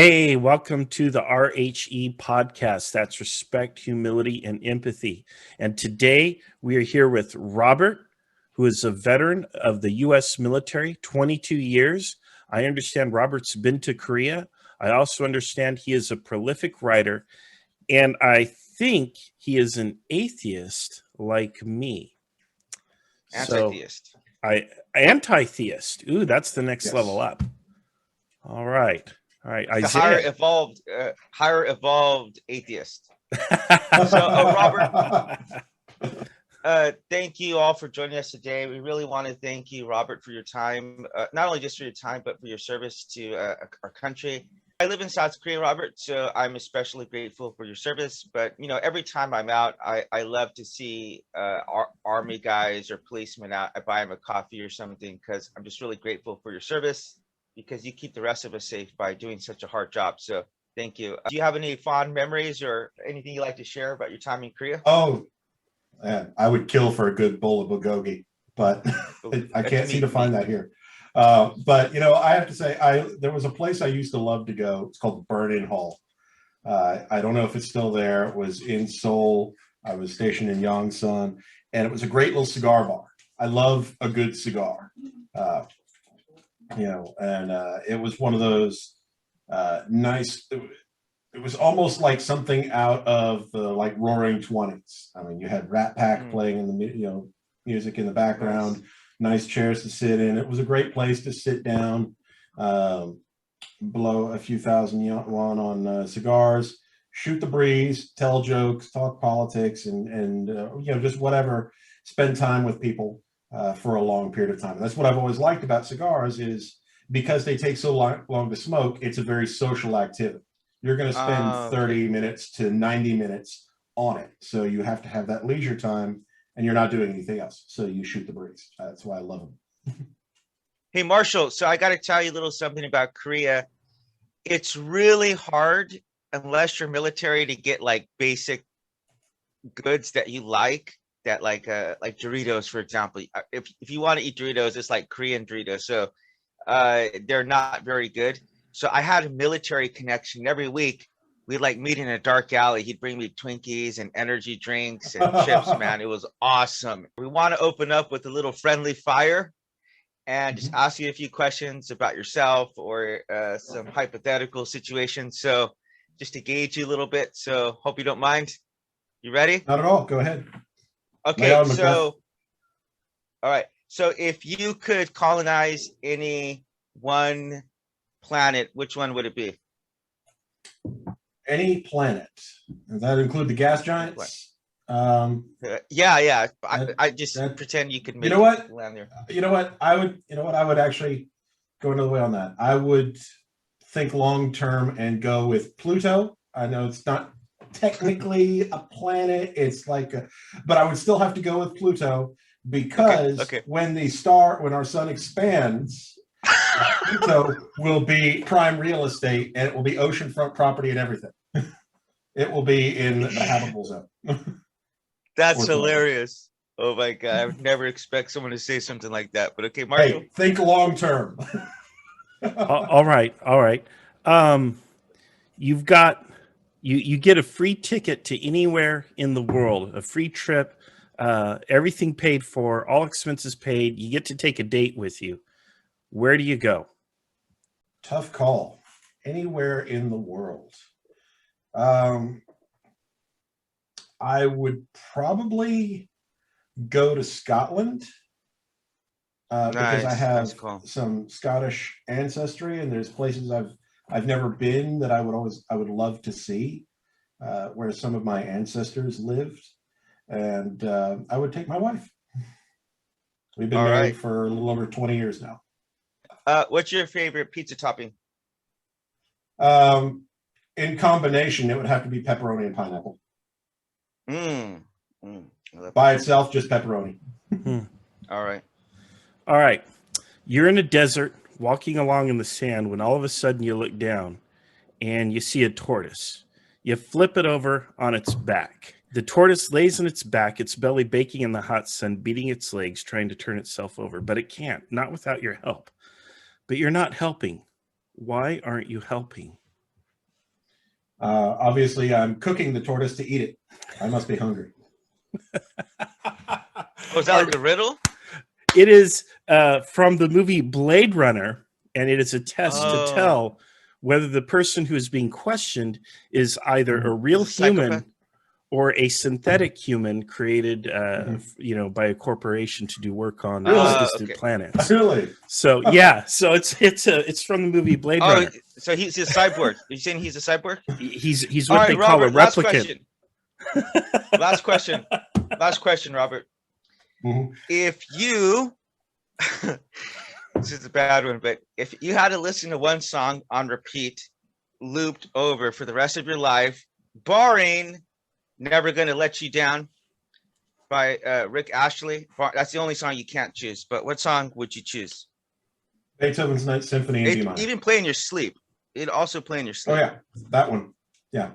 Hey, welcome to the RHE podcast. That's respect, humility, and empathy. And today we are here with Robert, who is a veteran of the U.S. military, 22 years. I understand Robert's been to Korea. I also understand he is a prolific writer, and I think he is an atheist like me. Anti-theist. Anti-theist. Ooh, that's the next Yes. level up. All right. All right. The Isaiah. higher evolved atheist. Robert, thank you all for joining us today. We really want to thank you, Robert, for your time, not only just for your time, but for your service to our country. I live in South Korea, Robert, so I'm especially grateful for your service. But, you know, every time I'm out, I love to see our army guys or policemen out. I buy them a coffee or something because I'm just really grateful for your service, because you keep the rest of us safe by doing such a hard job. So thank you. Do you have any fond memories or anything you'd like to share about your time in Korea? Oh, man, I would kill for a good bowl of bulgogi, but I can't seem to find that here. But, you know, I have to say, there was a place I used to love to go. It's called the Burn-In Hall. I don't know if it's still there. It was in Seoul. I was stationed in Yongsan, and it was a great little cigar bar. I love a good cigar. It was one of those nice. It was almost like something out of the Roaring 20s. I mean, you had Rat Pack playing in the music in the background. Nice chairs to sit in. It was a great place to sit down, blow a few thousand won on cigars, shoot the breeze, tell jokes, talk politics, and just whatever. Spend time with people. For a long period of time. And that's what I've always liked about cigars, is because they take so long to smoke, it's a very social activity. You're going to spend 30 minutes to 90 minutes on it. So you have to have that leisure time, and you're not doing anything else. So you shoot the breeze. That's why I love them. Hey, Marshall, so I got to tell you a little something about Korea. It's really hard, unless you're military, to get basic goods that you like. That like Doritos, for example. If you want to eat Doritos, it's like Korean Doritos. So they're not very good. So I had a military connection. Every week we'd meet in a dark alley. He'd bring me Twinkies and energy drinks and chips, man. It was awesome. We want to open up with a little friendly fire and just ask you a few questions about yourself or some hypothetical situations. So just to gauge you a little bit. So hope you don't mind. You ready? Not at all. Go ahead. Okay, so, all right. So if you could colonize any one planet, which one would it be? Any planet. Does that include the gas giants? Yeah. I just pretend you could make land there. You know what? I would actually go another way on that. I would think long term and go with Pluto. I know it's not technically a planet, but I would still have to go with Pluto, because when our sun expands, Pluto will be prime real estate, and it will be oceanfront property and everything. It will be in the habitable zone. That's hilarious. Oh my God, I would never expect someone to say something like that. But okay, Marshall. Hey, think long term. All right. You've got You get a free ticket to anywhere in the world, a free trip, everything paid for, all expenses paid. You get to take a date with you. Where do you go? Tough call. Anywhere in the world. I would probably go to Scotland because I have some Scottish ancestry, and there's places I've never been that I would love to see, where some of my ancestors lived, and I would take my wife. We've been married for a little over 20 years now. What's your favorite pizza topping? In combination, it would have to be pepperoni and pineapple. By itself, just pepperoni. All right. You're in a desert, walking along in the sand, when all of a sudden you look down and you see a tortoise. You flip it over on its back. The tortoise lays on its back, its belly baking in the hot sun, beating its legs, trying to turn itself over. But it can't, not without your help. But you're not helping. Why aren't you helping? Obviously, I'm cooking the tortoise to eat it. I must be hungry. Was that like a riddle? It is from the movie Blade Runner, and it is a test to Oh. tell whether the person who is being questioned is either a real Is a psychopath? human or a synthetic human created, by a corporation to do work on distant Okay. planets. Really? So yeah, so it's from the movie Blade Oh, Runner. so he's a cyborg. Are you saying he's a cyborg? He's All what right, they call a Robert, last replicant. question. Last question, Robert. Mhm. If you, this is a bad one, but if you had to listen to one song on repeat, looped over for the rest of your life, barring Never Gonna Let You Down by Rick Astley, that's the only song you can't choose. But what song would you choose? Beethoven's Ninth Symphony in D minor. Even play in your sleep. It'd also play in your sleep. Oh yeah, that one. Yeah,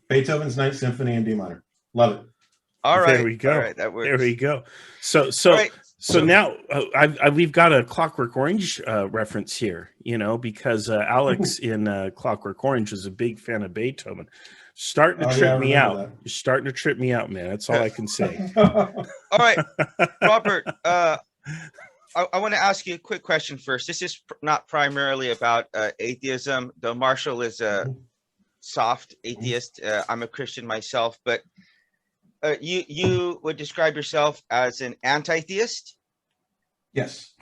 Beethoven's Ninth Symphony in D minor. Love it. All right. There we go. All right, that works. There we go. So Right. So now we've got a Clockwork Orange reference here, because Alex in Clockwork Orange was a big fan of Beethoven. Starting to trip me out. That. You're starting to trip me out, man. That's all I can say. All right, Robert, I want to ask you a quick question first. This is not primarily about atheism, though Marshall is a soft atheist. I'm a Christian myself, but you would describe yourself as an anti-theist? Yes.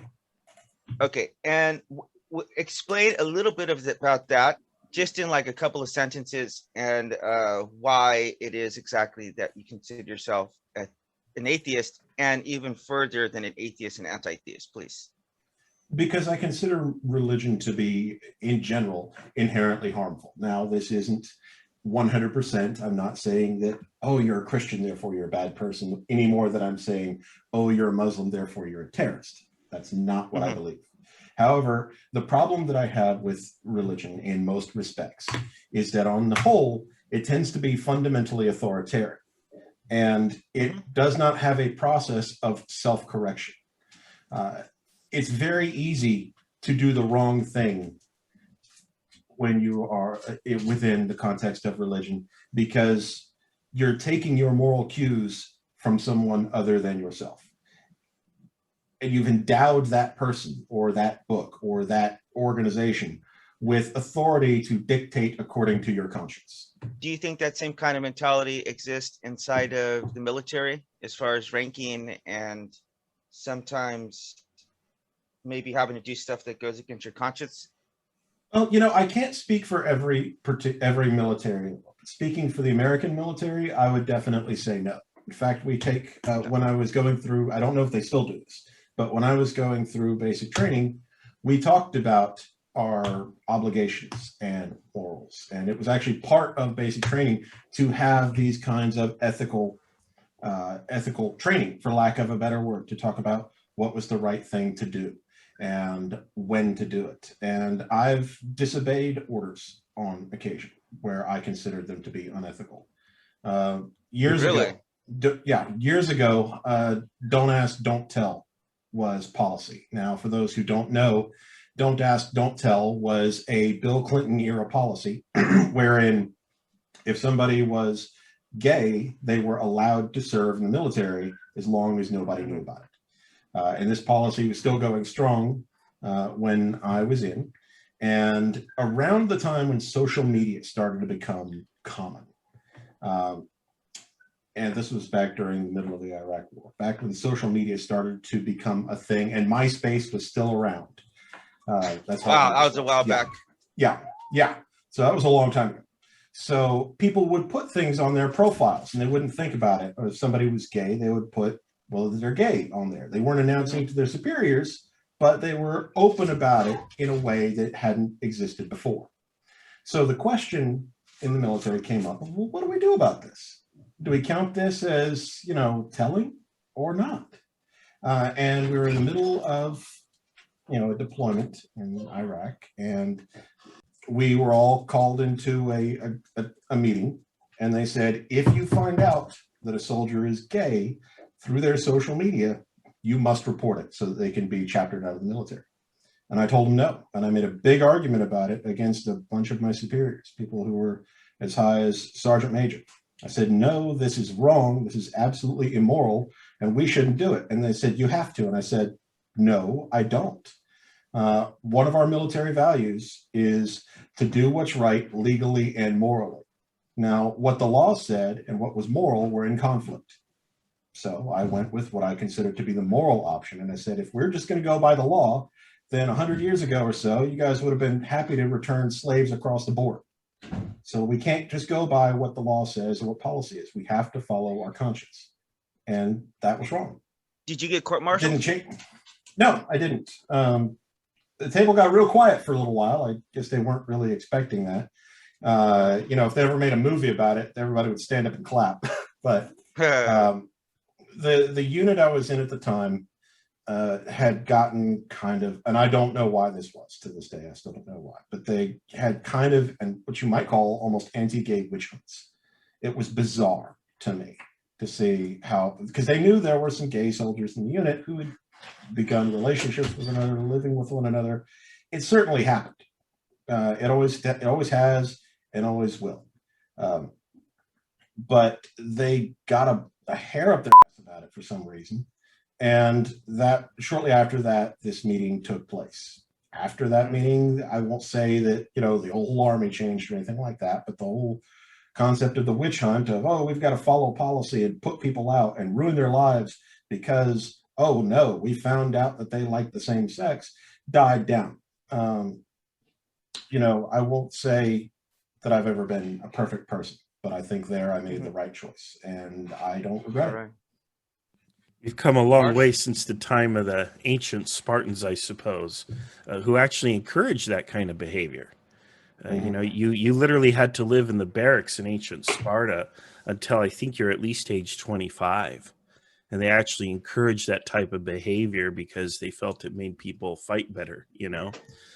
Okay, and explain a little bit about that, just in like a couple of sentences, and why it is exactly that you consider yourself an atheist, and even further than an atheist and anti-theist, please. Because I consider religion to be, in general, inherently harmful. Now, this isn't 100%. I'm not saying that, oh, you're a Christian, therefore you're a bad person, any more than I'm saying, oh, you're a Muslim, therefore you're a terrorist. That's not what I believe. However, the problem that I have with religion in most respects is that on the whole, it tends to be fundamentally authoritarian, and it does not have a process of self-correction. It's very easy to do the wrong thing when you are within the context of religion, because you're taking your moral cues from someone other than yourself. And you've endowed that person or that book or that organization with authority to dictate according to your conscience. Do you think that same kind of mentality exists inside of the military as far as ranking and sometimes maybe having to do stuff that goes against your conscience? Well, I can't speak for every military. Speaking for the American military, I would definitely say no. In fact, we take, when I was going through, I don't know if they still do this, but when I was going through basic training, we talked about our obligations and morals. And it was actually part of basic training to have these kinds of ethical training, for lack of a better word, to talk about what was the right thing to do and when to do it. And I've disobeyed orders on occasion where I considered them to be unethical. Years ago, don't ask, don't tell was policy. Now, for those who don't know, don't ask, don't tell was a Bill Clinton era policy wherein if somebody was gay, they were allowed to serve in the military as long as nobody knew about it. And this policy was still going strong when I was in. And around the time when social media started to become common, and this was back during the middle of the Iraq War, back when social media started to become a thing and MySpace was still around. That's wow, that was a while back. Yeah. So that was a long time ago. So people would put things on their profiles and they wouldn't think about it. Or if somebody was gay, they would put, well, they're gay on there. They weren't announcing to their superiors, but they were open about it in a way that hadn't existed before. So the question in the military came up, well, what do we do about this? Do we count this as, telling or not? And we were in the middle of, a deployment in Iraq, and we were all called into a meeting, and they said, if you find out that a soldier is gay through their social media, you must report it so that they can be chaptered out of the military. And I told them no. And I made a big argument about it against a bunch of my superiors, people who were as high as Sergeant Major. I said, no, this is wrong. This is absolutely immoral, and we shouldn't do it. And they said, you have to. And I said, no, I don't. One of our military values is to do what's right legally and morally. Now, what the law said and what was moral were in conflict. So I went with what I considered to be the moral option. And I said, if we're just going to go by the law, then 100 years ago or so, you guys would have been happy to return slaves across the board. So we can't just go by what the law says or what policy is. We have to follow our conscience. And that was wrong. Did you get court-martialed? Didn't change. No, I didn't. The table got real quiet for a little while. I guess they weren't really expecting that. If they ever made a movie about it, everybody would stand up and clap. But the unit I was in at the time had gotten kind of, and I don't know why this was to this day. I still don't know why, but they had kind of, and what you might call almost anti-gay witch hunts. It was bizarre to me to see how, because they knew there were some gay soldiers in the unit who had begun relationships with one another, living with one another. It certainly happened. It always has and always will. But they got a hair up their ass about it for some reason. And that shortly after that, this meeting took place. After that meeting, I won't say that, the whole army changed or anything like that, but the whole concept of the witch hunt of, oh, we've got to follow policy and put people out and ruin their lives because, oh no, we found out that they like the same sex, died down. I won't say that I've ever been a perfect person, but I think I made the right choice, and I don't regret it. You've come a long way since the time of the ancient Spartans, I suppose, who actually encouraged that kind of behavior. You literally had to live in the barracks in ancient Sparta until I think you're at least age 25. And they actually encouraged that type of behavior because they felt it made people fight better, Yeah.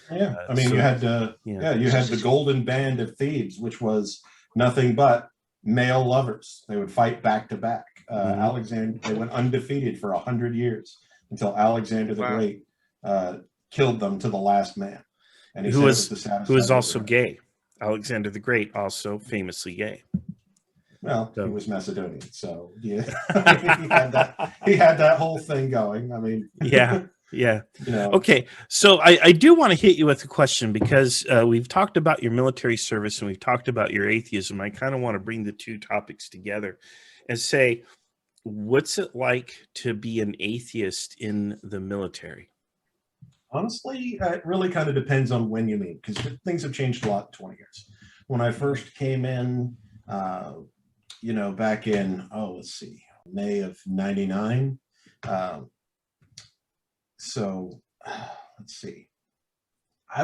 You had the golden band of Thebes, which was nothing but male lovers. They would fight back to back. Alexander, they went undefeated for 100 years until Alexander the Great killed them to the last man. And who was also gay. Alexander the Great, also famously gay. Well, he was Macedonian, so yeah, he had that whole thing going. Yeah. Okay, so I do want to hit you with a question because we've talked about your military service and we've talked about your atheism. I kind of want to bring the two topics together and say, what's it like to be an atheist in the military? Honestly, it really kind of depends on when you mean, because things have changed a lot in 20 years. When I first came in, back in, May of 99. I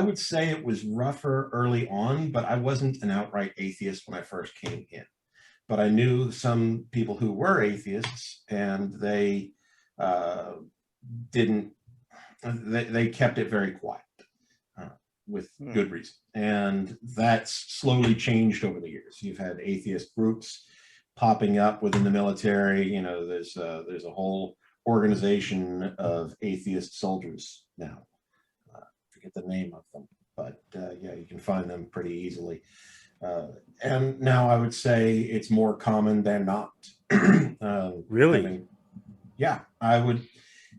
would say it was rougher early on, but I wasn't an outright atheist when I first came in. But I knew some people who were atheists, and they they kept it very quiet with good reason. And that's slowly changed over the years. You've had atheist groups popping up within the military. There's a whole organization of atheist soldiers now. I forget the name of them, but you can find them pretty easily. And now I would say it's more common than not. Really? I would,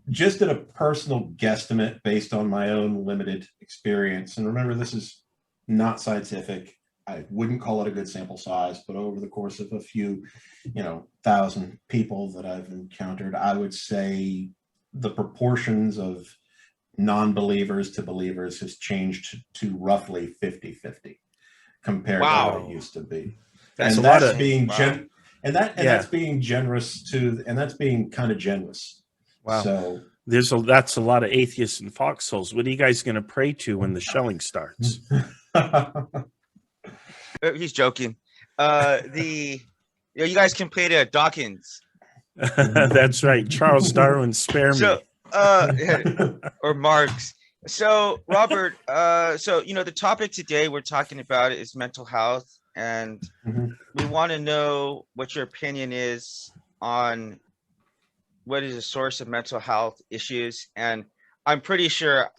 just at a personal guesstimate based on my own limited experience, and remember, this is not scientific. I wouldn't call it a good sample size, but over the course of a few, 1,000 people that I've encountered, I would say the proportions of non-believers to believers has changed to roughly 50-50 compared to what it used to be. That's being generous too, and that's being kind of generous. Wow. So that's a lot of atheists in foxholes. What are you guys going to pray to when the shelling starts? He's joking. You guys can play to Dawkins. That's right. Charles Darwin, spare me. Or Marx. So, Robert, the topic today we're talking about is mental health, and we want to know what your opinion is on what is the source of mental health issues. And I'm pretty sure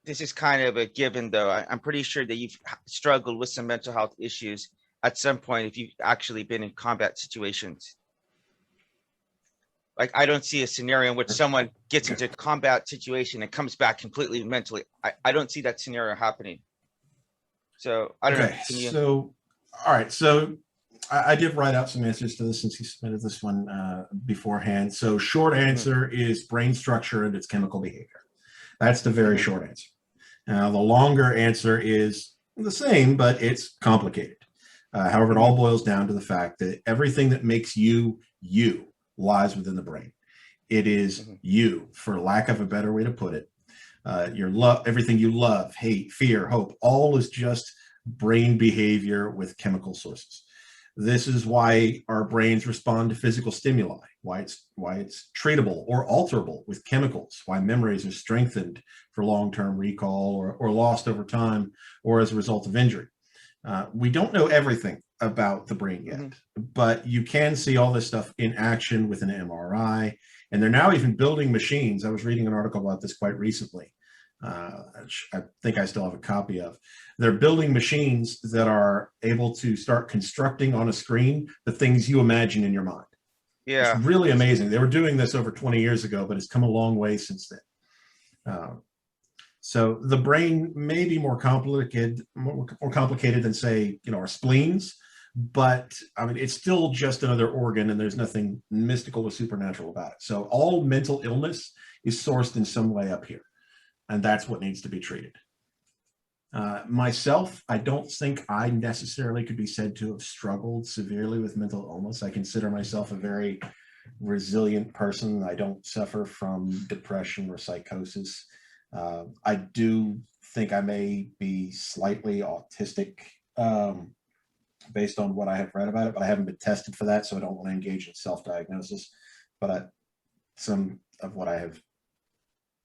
this is kind of a given, though. I'm pretty sure that you've struggled with some mental health issues at some point if you've actually been in combat situations. Like, I don't see a scenario in which someone gets into a combat situation and comes back completely mentally. I don't see that scenario happening. So I don't know. Can you... So, all right. So I did write out some answers to this since you submitted this one beforehand. So short answer is brain structure and its chemical behavior. That's the very short answer. Now, the longer answer is the same, but it's complicated. However, it all boils down to the fact that everything that makes you, you, lies within the brain. It is you, for lack of a better way to put it. Your love, everything you love, hate, fear, hope, all is just brain behavior with chemical sources. This is why our brains respond to physical stimuli, why it's treatable or alterable with chemicals, why memories are strengthened for long-term recall or lost over time or as a result of injury. We don't know everything about the brain yet, but you can see all this stuff in action with an MRI, and they're now even building machines. I was reading an article about this quite recently. I think I still have a copy of. They're building machines that are able to start constructing on a screen the things you imagine in your mind. Yeah, it's really amazing. They were doing this over 20 years ago, but it's come a long way since then. So the brain may be more complicated than, say, our spleens, but I mean, it's still just another organ, and there's nothing mystical or supernatural about it. So all mental illness is sourced in some way up here, and that's what needs to be treated. Myself, I don't think I necessarily could be said to have struggled severely with mental illness. I consider myself a very resilient person. I don't suffer from depression or psychosis. I do think I may be slightly autistic based on what I have read about it, but I haven't been tested for that, so I don't want to engage in self-diagnosis. But some of what I have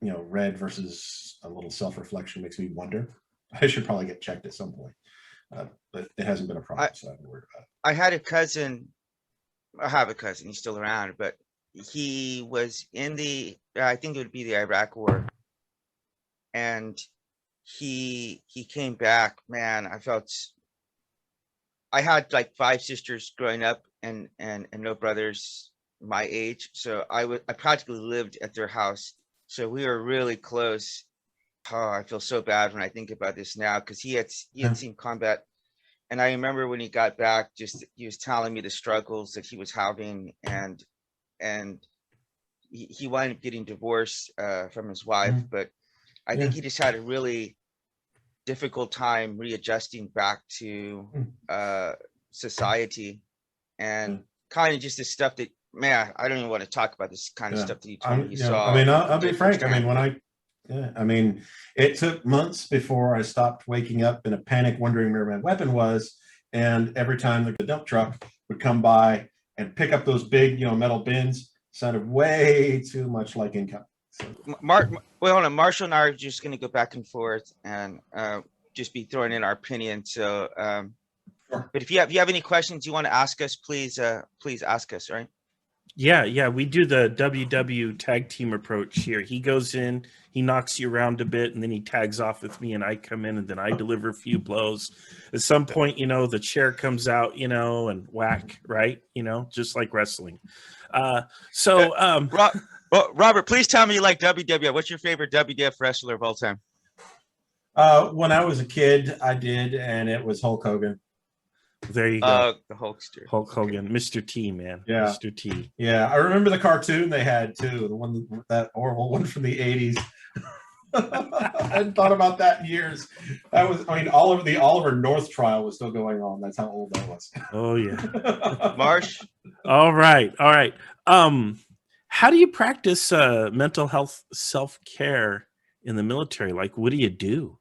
read versus a little self-reflection makes me wonder. I should probably get checked at some point, but it hasn't been a problem, so I haven't worried about it. I have a cousin, he's still around, but he was in the, I think it would be the Iraq War. And he came back, man. I had like 5 sisters growing up and no brothers my age. So I practically lived at their house. So we were really close. Oh, I feel so bad when I think about this now, because he had seen combat. And I remember when he got back, he was telling me the struggles that he was having, and he wound up getting divorced from his wife, but I think he just had a really difficult time readjusting back to society, and kind of just this stuff that, man, I don't even want to talk about this kind of stuff that you told me you saw. I mean, I'll be frank. I mean, it took months before I stopped waking up in a panic, wondering where my weapon was. And every time the dump truck would come by and pick up those big, metal bins, sounded way too much like income. So. Wait, hold on. Marshall and I are just going to go back and forth and just be throwing in our opinion. So, sure. But if you have any questions you want to ask us, please ask us. Right? Yeah, we do the WW tag team approach here. He goes in, he knocks you around a bit, and then he tags off with me, and I come in, and then I deliver a few blows. At some point, the chair comes out, and whack, right? Just like wrestling. Robert, please tell me you like WWF. What's your favorite WWF wrestler of all time? When I was a kid, I did, and it was Hulk Hogan. There you go. The Hulkster. Hulk Hogan, Mr. T, man. Yeah. Mr. T. Yeah, I remember the cartoon they had too, the one, that horrible one from the 80s. I hadn't thought about that in years. That was, the Oliver North trial was still going on. That's how old that was. Oh yeah. Marsh. All right. How do you practice mental health self-care in the military? Like, what do you do?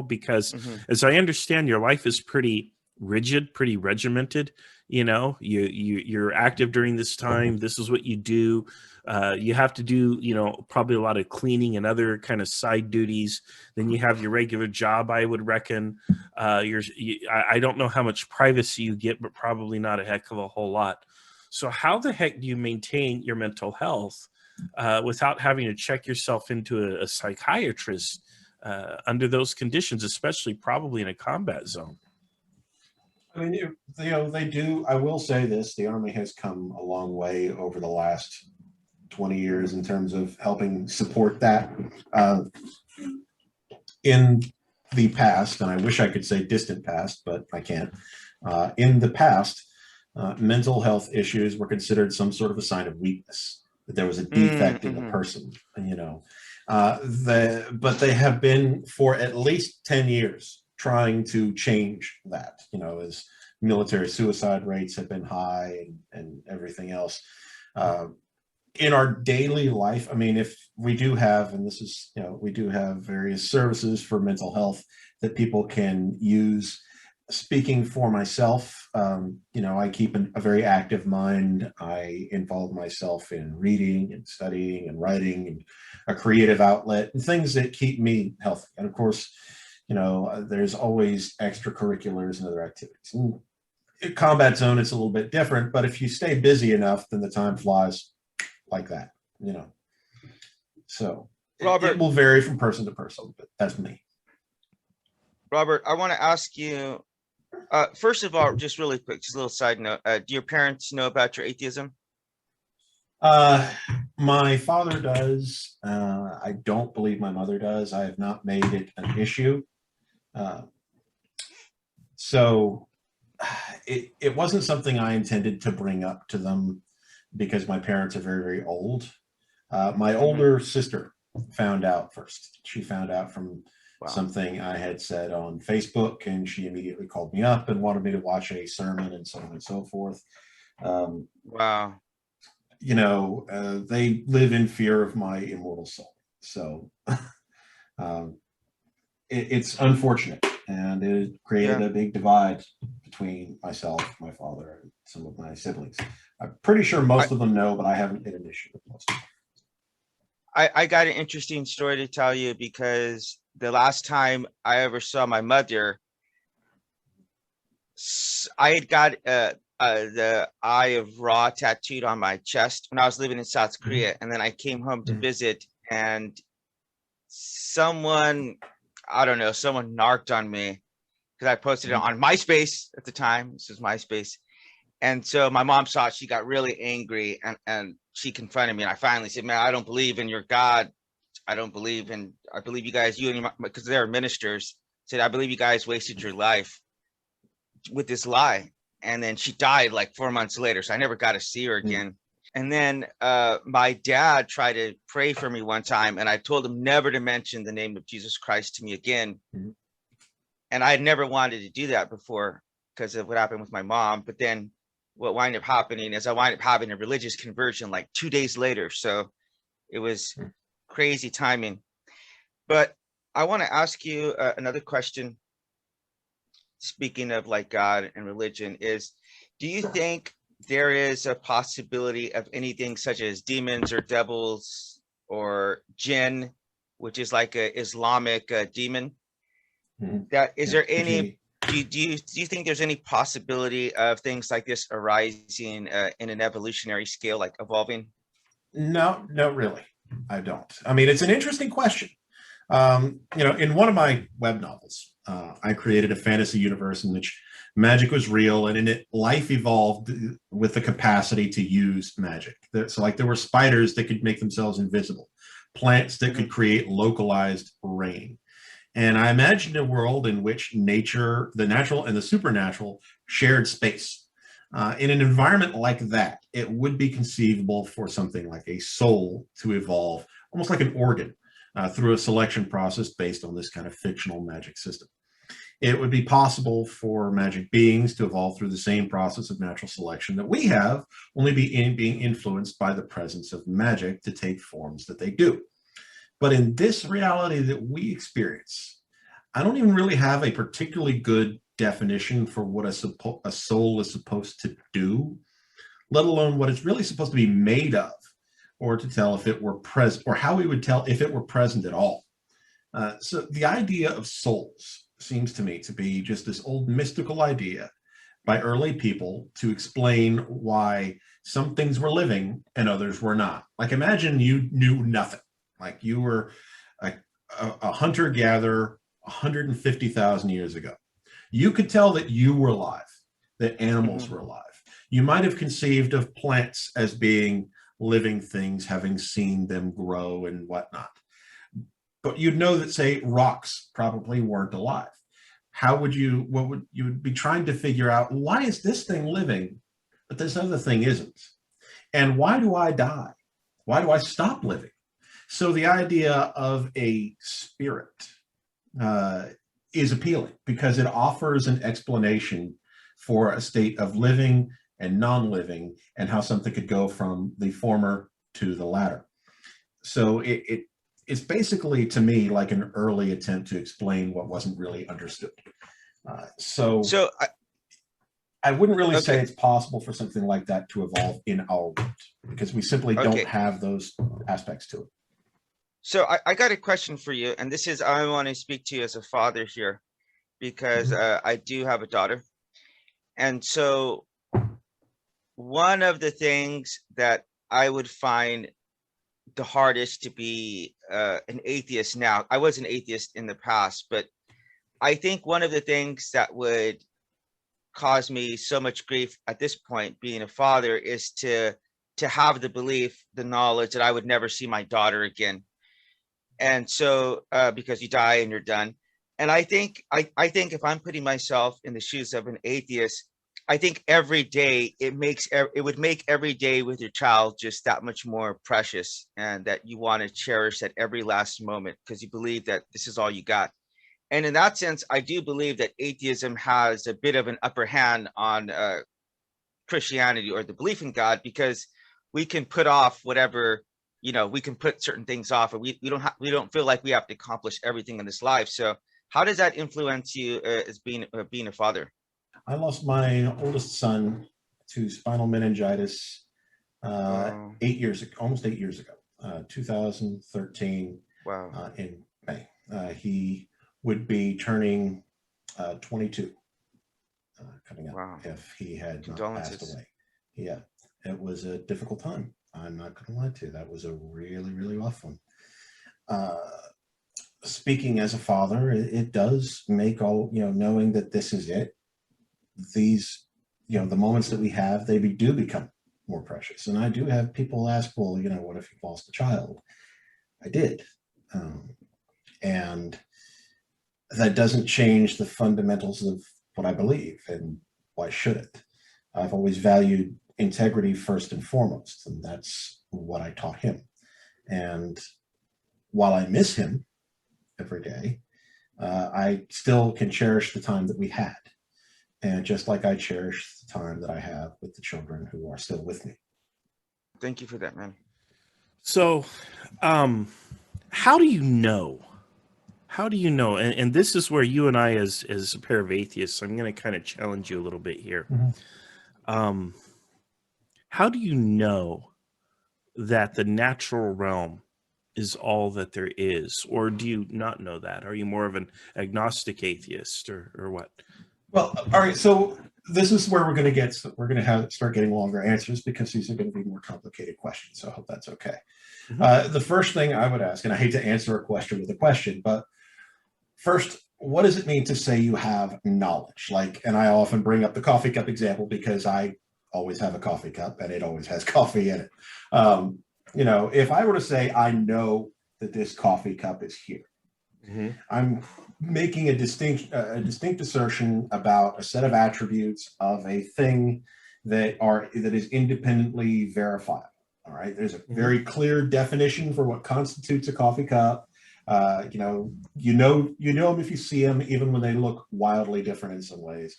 Because as I understand, your life is pretty rigid, pretty regimented. You're active during this time. This is what you do. You have to do, probably a lot of cleaning and other kind of side duties. Then you have your regular job, I would reckon. I don't know how much privacy you get, but probably not a heck of a whole lot. So how the heck do you maintain your mental health without having to check yourself into a psychiatrist under those conditions, especially probably in a combat zone? I mean, they do. I will say this: the Army has come a long way over the last 20 years in terms of helping support that. In the past, and I wish I could say distant past, but I can't. In the past, mental health issues were considered some sort of a sign of weakness, that there was a defect in the person, but they have been for at least 10 years trying to change that, as military suicide rates have been high and everything else. In our daily life, I mean, if we do have, and this is, we do have various services for mental health that people can use. Speaking for myself, I keep a very active mind. I involve myself in reading and studying and writing and a creative outlet and things that keep me healthy. And of course, there's always extracurriculars and other activities. And in combat zone, it's a little bit different, but if you stay busy enough, then the time flies like that, So Robert, it will vary from person to person, but that's me. Robert, I want to ask you, first of all, just really quick, just a little side note. Do your parents know about your atheism? My father does. I don't believe my mother does. I have not made it an issue. So it wasn't something I intended to bring up to them because my parents are very, very old. My older sister found out first. She found out from something I had said on Facebook, and she immediately called me up and wanted me to watch a sermon and so on and so forth. Wow. They live in fear of my immortal soul. So it's unfortunate, and it created a big divide between myself, my father, and some of my siblings. I'm pretty sure most of them know, but I haven't been an issue with most of them. I got an interesting story to tell you, because the last time I ever saw my mother, I had got the eye of Ra tattooed on my chest when I was living in South Korea. And then I came home to visit, and someone narked on me because I posted it on MySpace at the time. This was MySpace. And so my mom saw it. She got really angry, and she confronted me. And I finally said, man, I don't believe in your God. I believe you guys, because they're ministers, said, I believe you guys wasted your life with this lie. And then she died like 4 months later. So I never got to see her again. And then my dad tried to pray for me one time, and I told him never to mention the name of Jesus Christ to me again. And I had never wanted to do that before because of what happened with my mom. But then what wound up happening is I wound up having a religious conversion like 2 days later. So it was crazy timing. But I want to ask you another question. Speaking of like God and religion, is do you think there is a possibility of anything such as demons or devils or jinn, which is like a Islamic demon? That is there any? Do you think there's any possibility of things like this arising in an evolutionary scale, like evolving? No, really, I don't. I mean, it's an interesting question. In one of my web novels, I created a fantasy universe in which magic was real, and in it, life evolved with the capacity to use magic. So, like, there were spiders that could make themselves invisible, plants that could create localized rain. And I imagined a world in which nature, the natural and the supernatural, shared space. In an environment like that, it would be conceivable for something like a soul to evolve, almost like an organ, through a selection process based on this kind of fictional magic system. It would be possible for magic beings to evolve through the same process of natural selection that we have, only being influenced by the presence of magic to take forms that they do. But in this reality that we experience, I don't even really have a particularly good definition for what a soul is supposed to do, let alone what it's really supposed to be made of, or to tell if it were present, or how we would tell if it were present at all. So the idea of souls seems to me to be just this old mystical idea by early people to explain why some things were living and others were not. Like, imagine you knew nothing. Like, you were a hunter-gatherer 150,000 years ago. You could tell that you were alive, that animals were alive. You might have conceived of plants as being living things, having seen them grow and whatnot. But you'd know that, say, rocks probably weren't alive. You would be trying to figure out, why is this thing living, but this other thing isn't? And why do I die? Why do I stop living? So the idea of a spirit is appealing because it offers an explanation for a state of living and non-living, and how something could go from the former to the latter. So it's basically, to me, like an early attempt to explain what wasn't really understood. So I wouldn't really say it's possible for something like that to evolve in our world, because we simply don't have those aspects to it. So I got a question for you, and this is, I want to speak to you as a father here, because I do have a daughter. And so one of the things that I would find the hardest to be an atheist now, I was an atheist in the past, but I think one of the things that would cause me so much grief at this point, being a father, is to have the belief, the knowledge that I would never see my daughter again. And so because you die and you're done. And I think if I'm putting myself in the shoes of an atheist, I think every day it would make every day with your child just that much more precious, and that you want to cherish at every last moment, because you believe that this is all you got. And in that sense, I do believe that atheism has a bit of an upper hand on Christianity, or the belief in God, because we can put off whatever, we can put certain things off, and we don't feel like we have to accomplish everything in this life. So how does that influence you as being a father? I lost my oldest son to spinal meningitis 8 years ago, almost 8 years ago, 2013. Wow. In May. He would be turning 22 coming up. Wow. If he had not passed away. Yeah, it was a difficult time. I'm not going to lie to you. That was a really, really rough one. Speaking as a father, it does make all, knowing that this is it, these, the moments that we have, they do become more precious. And I do have people ask, well, what if you've lost a child? I did. And that doesn't change the fundamentals of what I believe, and why should it? I've always valued integrity first and foremost, and that's what I taught him. And while I miss him every day, I still can cherish the time that we had. And just like I cherish the time that I have with the children who are still with me. Thank you for that, man. So, how do you know? How do you know? And this is where you and I, as a pair of atheists, I'm going to kind of challenge you a little bit here. How do you know that the natural realm is all that there is? Or do you not know that? Are you more of an agnostic atheist, or what? Well, all right. So this is where we're going to start getting longer answers, because these are going to be more complicated questions. So I hope that's okay. The first thing I would ask, and I hate to answer a question with a question, but first, what does it mean to say you have knowledge? And I often bring up the coffee cup example, because I always have a coffee cup and it always has coffee in it. If I were to say, I know that this coffee cup is here, I'm making a distinct assertion about a set of attributes of a thing that is independently verifiable. All right, there's a very clear definition for what constitutes a coffee cup. You know them if you see them, even when they look wildly different in some ways.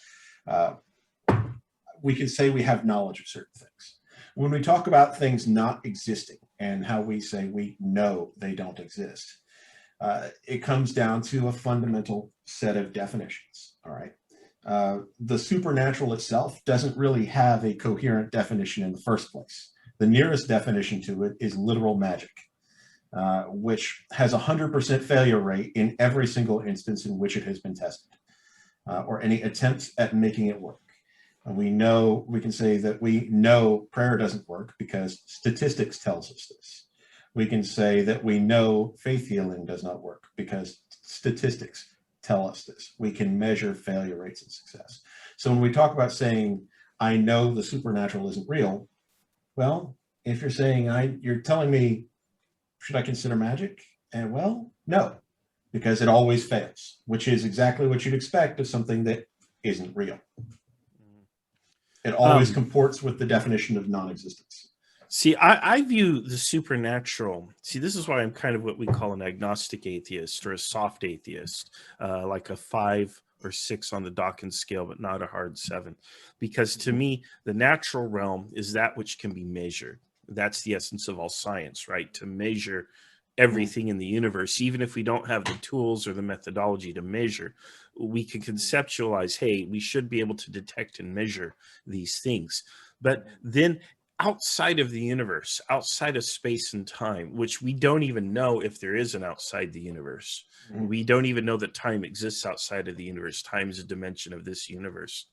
We can say we have knowledge of certain things. When we talk about things not existing and how we say we know they don't exist, it comes down to a fundamental set of definitions. All right. The supernatural itself doesn't really have a coherent definition in the first place. The nearest definition to it is literal magic, which has 100% failure rate in every single instance in which it has been tested, or any attempts at making it work. We can say that we know prayer doesn't work because statistics tells us this. We can say that we know faith healing does not work because statistics tell us this. We can measure failure rates and success. So when we talk about saying, I know the supernatural isn't real, well, if you're saying, you're telling me, should I consider magic? And well, no, because it always fails, which is exactly what you'd expect of something that isn't real. It always comports with the definition of non-existence. See, I view the supernatural. See, this is why I'm kind of what we call an agnostic atheist or a soft atheist, like a 5 or 6 on the Dawkins scale, but not a hard 7. Because to me, the natural realm is that which can be measured. That's the essence of all science, right? To measure everything in the universe, even if we don't have the tools or the methodology to measure, we can conceptualize, hey, we should be able to detect and measure these things. But then outside of the universe, outside of space and time, which we don't even know if there is an outside the universe. We don't even know that time exists outside of the universe. Time is a dimension of this universe.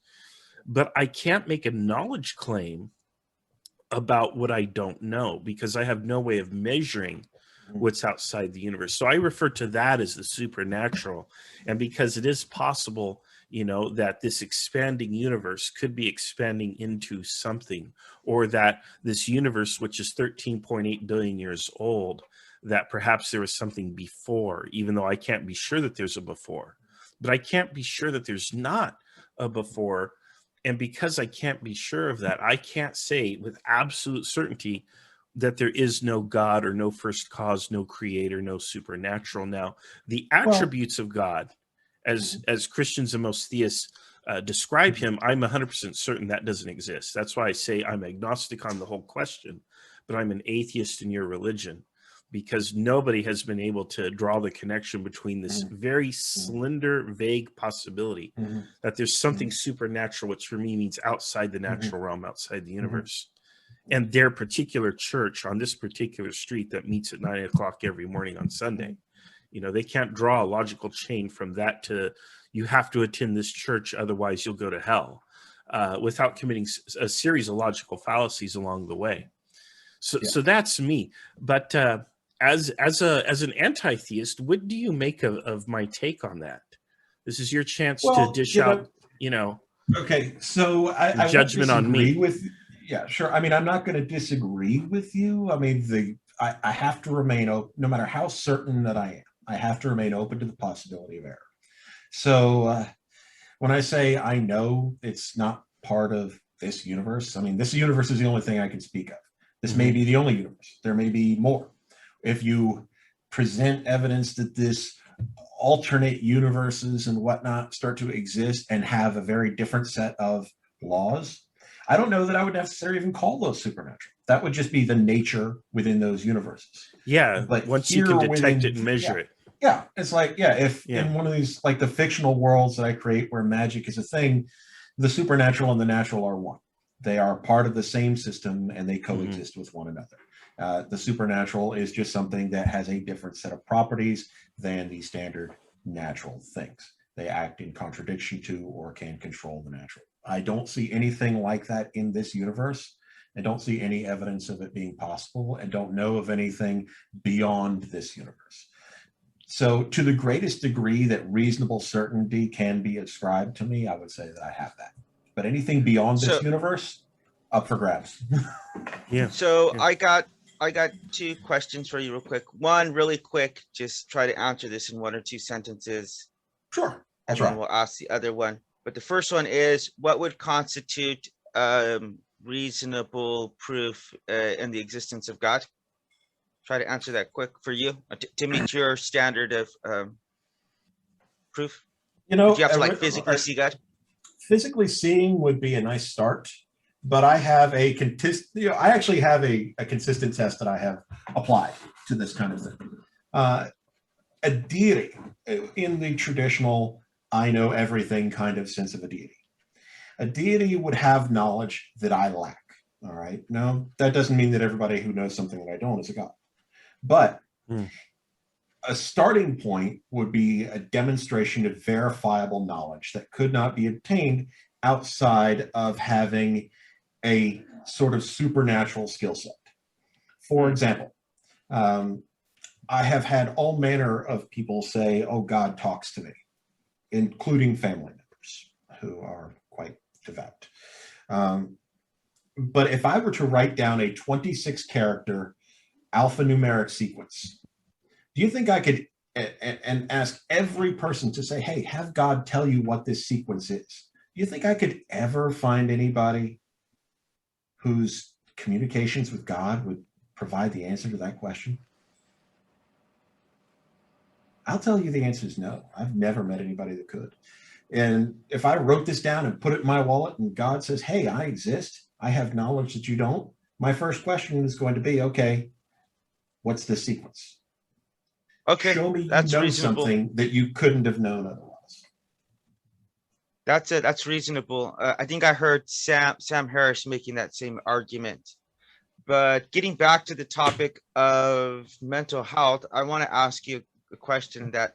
But I can't make a knowledge claim about what I don't know because I have no way of measuring what's outside the universe. So I refer to that as the supernatural. And because it is possible, you know, that this expanding universe could be expanding into something, or that this universe, which is 13.8 billion years old, that perhaps there was something before, even though I can't be sure that there's a before. But I can't be sure that there's not a before. And because I can't be sure of that, I can't say with absolute certainty that there is no God or no first cause, no creator, no supernatural. Now, the attributes of God, as Christians and most theists describe him, I'm 100% certain that doesn't exist. That's why I say I'm agnostic on the whole question, but I'm an atheist in your religion, because nobody has been able to draw the connection between this very slender, vague possibility that there's something supernatural, which for me means outside the natural realm, outside the universe. And their particular church on this particular street that meets at 9 o'clock every morning on Sunday, you know, they can't draw a logical chain from that to you have to attend this church, otherwise you'll go to hell, without committing a series of logical fallacies along the way. So that's me. But as an anti-theist, what do you make of my take on that? This is your chance to dish out, you know. Okay, so I judgment on me. Yeah, sure. I mean, I'm not going to disagree with you. I mean, I have to remain open, no matter how certain that I am. I have to remain open to the possibility of error. So when I say I know it's not part of this universe, I mean, this universe is the only thing I can speak of. This may be the only universe. There may be more. If you present evidence that this alternate universes and whatnot start to exist and have a very different set of laws, I don't know that I would necessarily even call those supernatural. That would just be the nature within those universes. Yeah, but once you can detect it and measure it. Yeah, it's like, if in one of these, like the fictional worlds that I create where magic is a thing, the supernatural and the natural are one. They are part of the same system and they coexist with one another. The supernatural is just something that has a different set of properties than the standard natural things. They act in contradiction to or can control the natural. I don't see anything like that in this universe. I don't see any evidence of it being possible. I don't know of anything beyond this universe. So to the greatest degree that reasonable certainty can be ascribed to me, I would say that I have that. But anything beyond this universe, up for grabs. So I got 2 questions for you real quick. One really quick, just try to answer this in 1 or 2 sentences. Sure. And then we'll ask the other one. But the first one is, what would constitute reasonable proof in the existence of God? Try to answer that quick for you to meet your standard of proof. You know, would you have to physically see God? Physically seeing would be a nice start, but I have I actually have a consistent test that I have applied to this kind of thing. A deity, in the traditional I know everything kind of sense of a deity. A deity would have knowledge that I lack. All right. No, that doesn't mean that everybody who knows something that I don't is a god. But a starting point would be a demonstration of verifiable knowledge that could not be obtained outside of having a sort of supernatural skill set. For example, I have had all manner of people say, oh, God talks to me. including family members who are quite devout. But if I were to write down a 26 character alphanumeric sequence, do you think I could and ask every person to say, hey, have God tell you what this sequence is? Do you think I could ever find anybody whose communications with God would provide the answer to that question? I'll tell you the answer is no. I've never met anybody that could. And if I wrote this down and put it in my wallet and God says, hey, I exist, I have knowledge that you don't, my first question is going to be, okay, what's the sequence? Okay, Show me you that's know reasonable. something that you couldn't have known otherwise. That's it. That's reasonable. I think I heard Sam Harris making that same argument. But getting back to the topic of mental health, I want to ask you a question that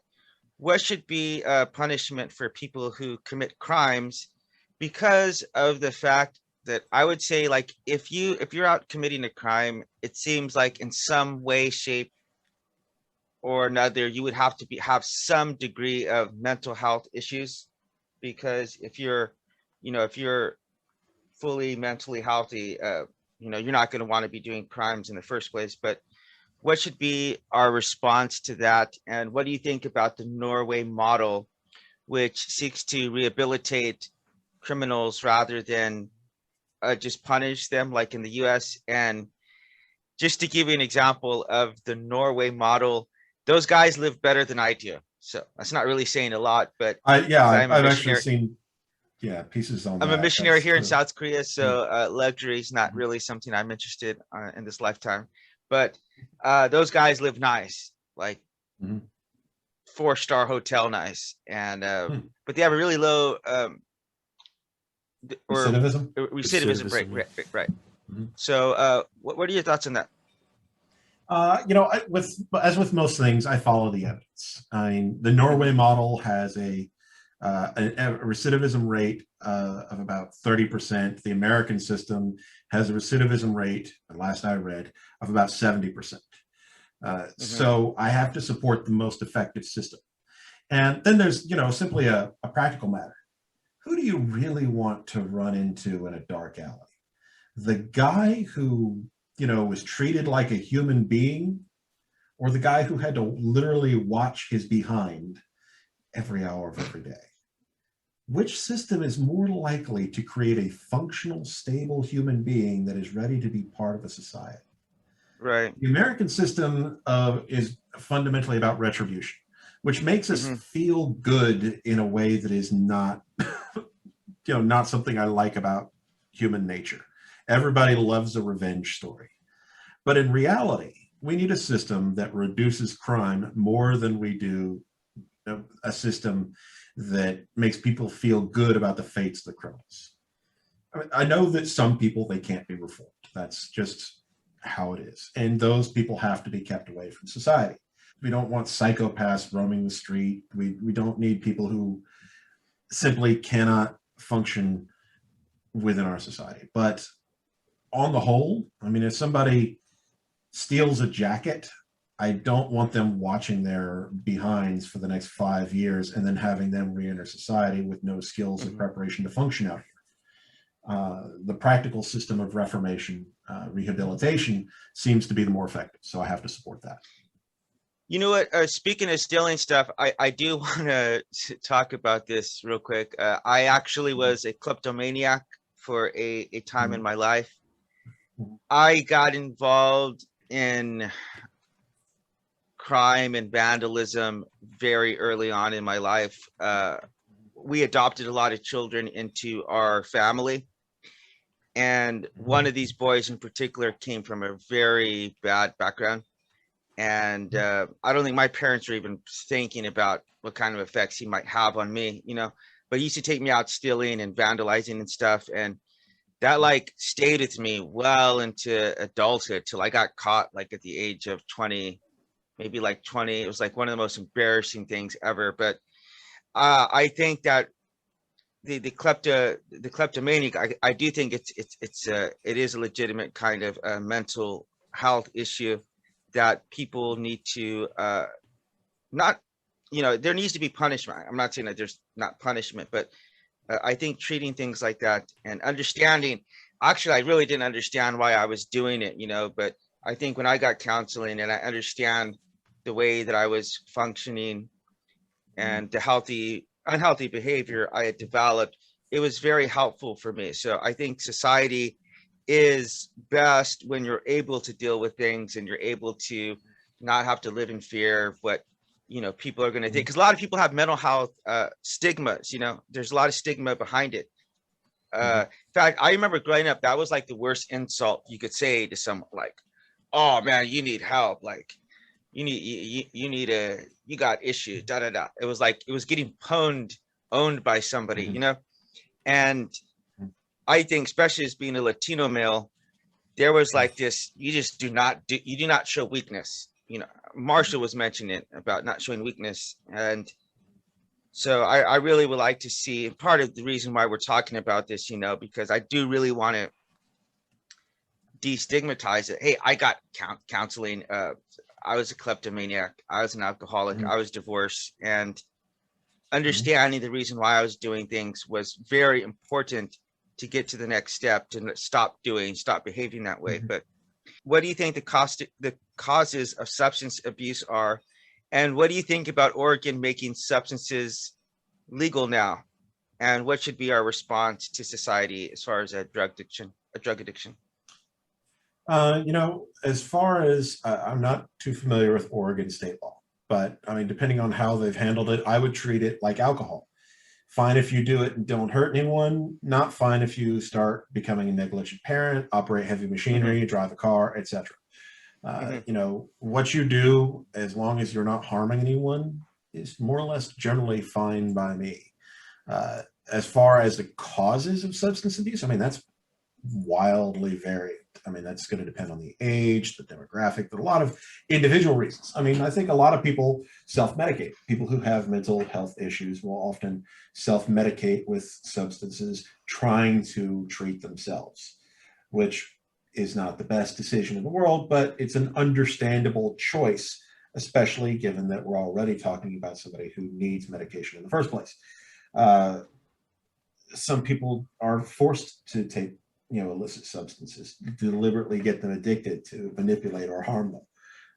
what should be punishment for people who commit crimes because of the fact that I would say, like, if you're out committing a crime, it seems like in some way, shape, or another, you would have to have some degree of mental health issues, because if you're fully mentally healthy, you're not going to want to be doing crimes in the first place. But what should be our response to that? And what do you think about the Norway model, which seeks to rehabilitate criminals rather than just punish them like in the US? And just to give you an example of the Norway model, those guys live better than I do. So that's not really saying a lot, but I've I'm a actually missionary. seen pieces on I'm that. a missionary That's here in true. South Korea, so luxury is not really something I'm interested in this lifetime. But those guys live nice, like Mhm. 4-star hotel nice, and but they have a really low or Recidivism? recidivism rate. Recidivism. Right. Mhm. So what are your thoughts on that? As with most things, I follow the evidence. I mean, the Norway model has a recidivism rate of about 30%. The American system has a recidivism rate, last I read, of about 70%. So I have to support the most effective system. And then there's, simply a practical matter. Who do you really want to run into in a dark alley? The guy who, was treated like a human being, or the guy who had to literally watch his behind every hour of every day? Which system is more likely to create a functional, stable human being that is ready to be part of a society? Right. The American system is fundamentally about retribution, which makes us feel good in a way that is not, not something I like about human nature. Everybody loves a revenge story. But in reality, we need a system that reduces crime more than we do a system that makes people feel good about the fates of the criminals. I know that some people, they can't be reformed. That's just how it is. And those people have to be kept away from society. We don't want psychopaths roaming the street. We don't need people who simply cannot function within our society. But on the whole, I mean, if somebody steals a jacket, I don't want them watching their behinds for the next 5 years and then having them re-enter society with no skills or preparation to function out here. The practical system of reformation, rehabilitation seems to be the more effective. So I have to support that. You know what? Speaking of stealing stuff, I do want to talk about this real quick. I actually was a kleptomaniac for a time in my life. I got involved in crime and vandalism very early on in my life. We adopted a lot of children into our family. And one of these boys in particular came from a very bad background. And I don't think my parents were even thinking about what kind of effects he might have on me, but he used to take me out stealing and vandalizing and stuff. And that stayed with me well into adulthood till I got caught at the age of 20, maybe 20. It was one of the most embarrassing things ever. But I think that the kleptomaniac, I do think it is a legitimate kind of mental health issue that people need to not there needs to be punishment. I'm not saying that there's not punishment, but I think treating things like that and understanding, actually, I really didn't understand why I was doing it, but I think when I got counseling and I understand the way that I was functioning and the unhealthy behavior I had developed, it was very helpful for me. So I think society is best when you're able to deal with things and you're able to not have to live in fear of what people are going to think, because a lot of people have mental health stigmas. There's a lot of stigma behind it. In fact, I remember growing up, that was like the worst insult you could say to someone, like, oh man, you need help, like you got issues, da da da. It was like it was getting owned by somebody, and I think, especially as being a Latino male, there was like this, you do not show weakness. Marshall was mentioning it about not showing weakness. And so I really would like to see, part of the reason why we're talking about this, because I do really want to destigmatize it. Hey, I got counseling. I was a kleptomaniac. I was an alcoholic. I was divorced, and understanding the reason why I was doing things was very important to get to the next step, to stop behaving that way. But what do you think the causes of substance abuse are? And what do you think about Oregon making substances legal now? And what should be our response to society as far as a drug addiction? As far as I'm not too familiar with Oregon state law, but I mean, depending on how they've handled it, I would treat it like alcohol. Fine if you do it and don't hurt anyone, not fine if you start becoming a negligent parent, operate heavy machinery, drive a car, etc. What you do, as long as you're not harming anyone, is more or less generally fine by me. As far as the causes of substance abuse, I mean, that's wildly varied. I mean, that's going to depend on the age, the demographic, but a lot of individual reasons. I mean, I think a lot of people self-medicate. People who have mental health issues will often self-medicate with substances trying to treat themselves, which is not the best decision in the world, but it's an understandable choice, especially given that we're already talking about somebody who needs medication in the first place. Some people are forced to take illicit substances, deliberately get them addicted to manipulate or harm them.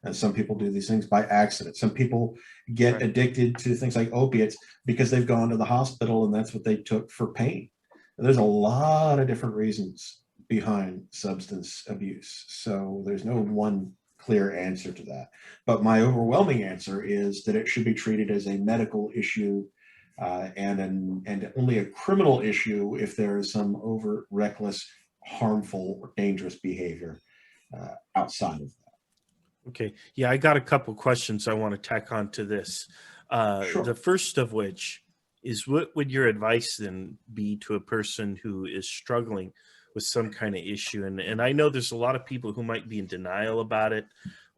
And some people do these things by accident. Some people get addicted to things like opiates because they've gone to the hospital and that's what they took for pain. And there's a lot of different reasons behind substance abuse. So there's no one clear answer to that. But my overwhelming answer is that it should be treated as a medical issue and only a criminal issue if there is some overt, reckless, harmful, or dangerous behavior outside of that. Okay. Yeah, I got a couple questions I want to tack on to this. Sure. The first of which is, what would your advice then be to a person who is struggling with some kind of issue? And I know there's a lot of people who might be in denial about it,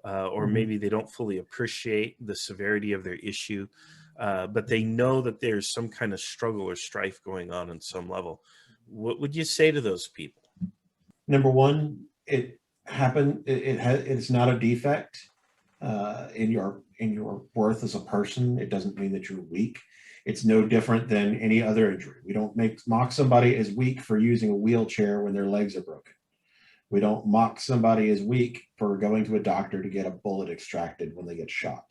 or maybe they don't fully appreciate the severity of their issue, but they know that there's some kind of struggle or strife going on some level. What would you say to those people? Number one, it happened. It's not a defect in your worth as a person. It doesn't mean that you're weak. It's no different than any other injury. We don't mock somebody as weak for using a wheelchair when their legs are broken. We don't mock somebody as weak for going to a doctor to get a bullet extracted when they get shot.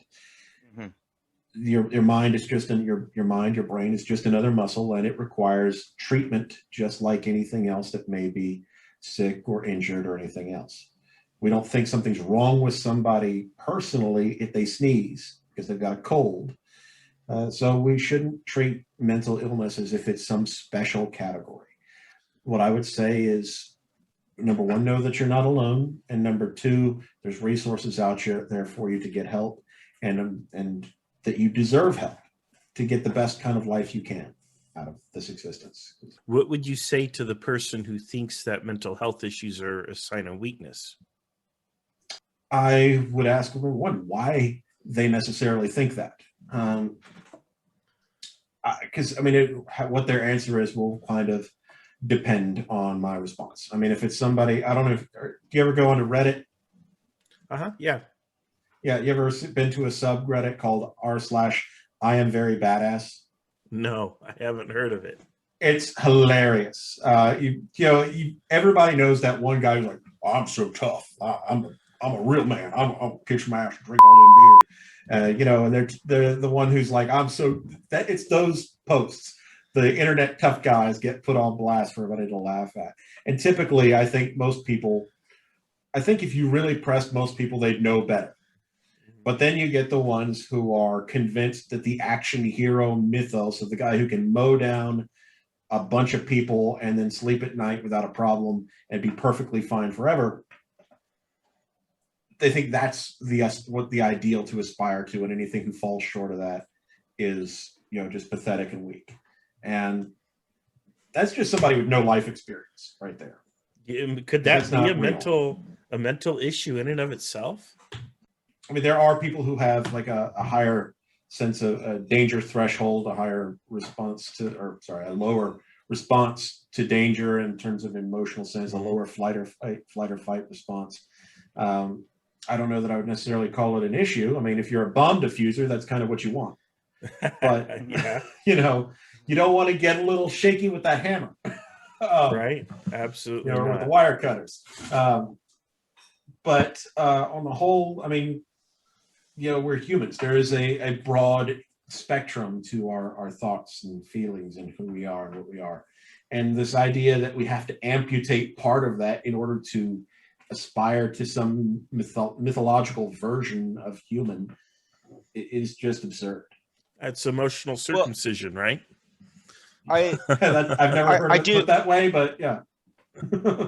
Your mind is just your brain is just another muscle, and it requires treatment just like anything else that may be sick or injured or anything else. We don't think something's wrong with somebody personally if they sneeze because they've got a cold. So we shouldn't treat mental illness as if it's some special category. What I would say is, number one, know that you're not alone. And number two, there's resources out there for you to get help, and that you deserve help to get the best kind of life you can out of this existence. What would you say to the person who thinks that mental health issues are a sign of weakness? I would ask them, why they necessarily think that. Because what their answer is will kind of depend on my response. I mean, if it's somebody, I don't know, do you ever go onto Reddit? Yeah. Yeah, you ever been to a subreddit called r/, I Am Very Badass? No, I haven't heard of it. It's hilarious. Everybody knows that one guy who's like, oh, I'm so tough. I'm a real man. I'll kiss my ass and drink all them beers. And they're the one who's like, I'm so that it's those posts. The internet tough guys get put on blast for everybody to laugh at. And typically, I think if you really pressed most people, they'd know better. But then you get the ones who are convinced that the action hero mythos of the guy who can mow down a bunch of people and then sleep at night without a problem and be perfectly fine forever. They think that's what the ideal to aspire to, and anything who falls short of that is, just pathetic and weak. And that's just somebody with no life experience right there. Could that be a mental issue in and of itself? I mean, there are people who have like a higher sense of a danger threshold, a lower response to danger in terms of emotional sense, a lower flight or fight response. I don't know that I would necessarily call it an issue. I mean, if you're a bomb diffuser, that's kind of what you want. But yeah, you don't want to get a little shaky with that hammer. Right? Absolutely. Or with the wire cutters. But on the whole, I mean, we're humans. There is a broad spectrum to our thoughts and feelings and who we are and what we are. And this idea that we have to amputate part of that in order to aspire to some mythological version of human is just absurd. That's emotional circumcision, right? I've never heard it put that way, but yeah.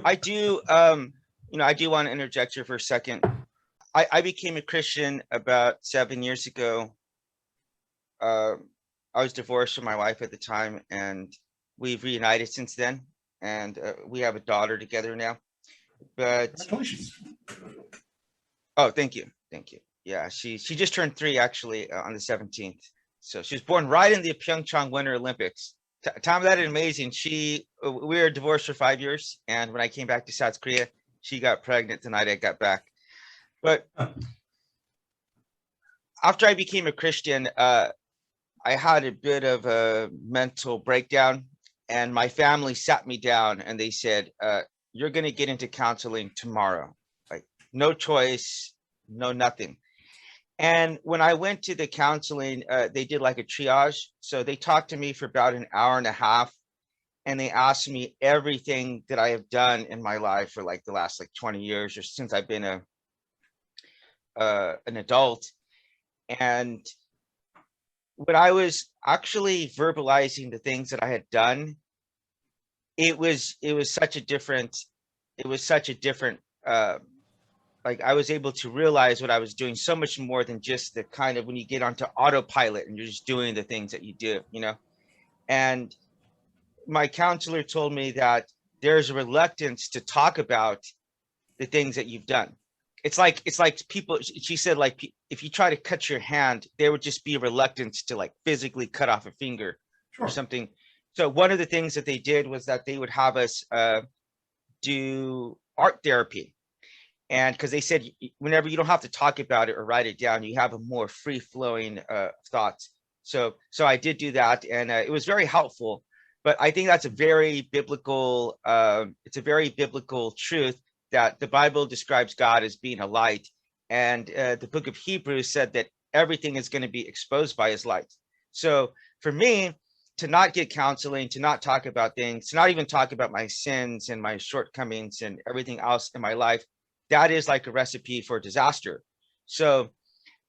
I do. I do want to interject here for a second. I became a Christian about 7 years ago. I was divorced from my wife at the time, and we've reunited since then. And we have a daughter together now. But congratulations. Oh, thank you. Yeah, she just turned 3 actually on the 17th. So she was born right in the Pyeongchang Winter Olympics. Tom, that is amazing. We were divorced for 5 years, and when I came back to South Korea, she got pregnant the night I got back. But after I became a Christian, I had a bit of a mental breakdown, and my family sat me down and they said, you're going to get into counseling tomorrow. Like, no choice, no nothing. And when I went to the counseling, they did like a triage. So they talked to me for about an hour and a half, and they asked me everything that I have done in my life for like the last 20 years or since I've been an adult. And when I was actually verbalizing the things that I had done, it was such a different like I was able to realize what I was doing so much more than just the kind of when you get onto autopilot and you're just doing the things that you do, And my counselor told me that there's a reluctance to talk about the things that you've done. It's like people, she said, like, if you try to cut your hand, there would just be a reluctance to like physically cut off a finger or something. So one of the things that they did was that they would have us do art therapy. And because they said, whenever you don't have to talk about it or write it down, you have a more free flowing thoughts. So I did do that, and it was very helpful. But I think that's a very biblical, it's a very biblical truth that the Bible describes God as being a light. And the book of Hebrews said that everything is going to be exposed by his light. So for me, to not get counseling, to not talk about things, to not even talk about my sins and my shortcomings and everything else in my life, that is like a recipe for disaster. So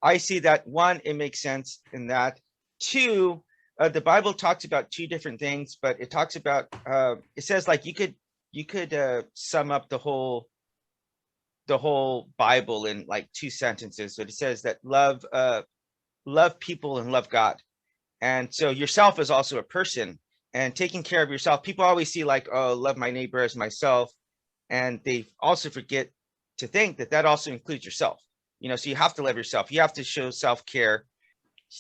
I see that, one, it makes sense in that. Two, the Bible talks about 2 different things, but it talks about, it says like you could sum up the whole Bible in like 2 sentences. So it says that love people and love God. And so yourself is also a person, and taking care of yourself. People always see like, oh, love my neighbor as myself. And they also forget to think that also includes yourself. So you have to love yourself. You have to show self-care.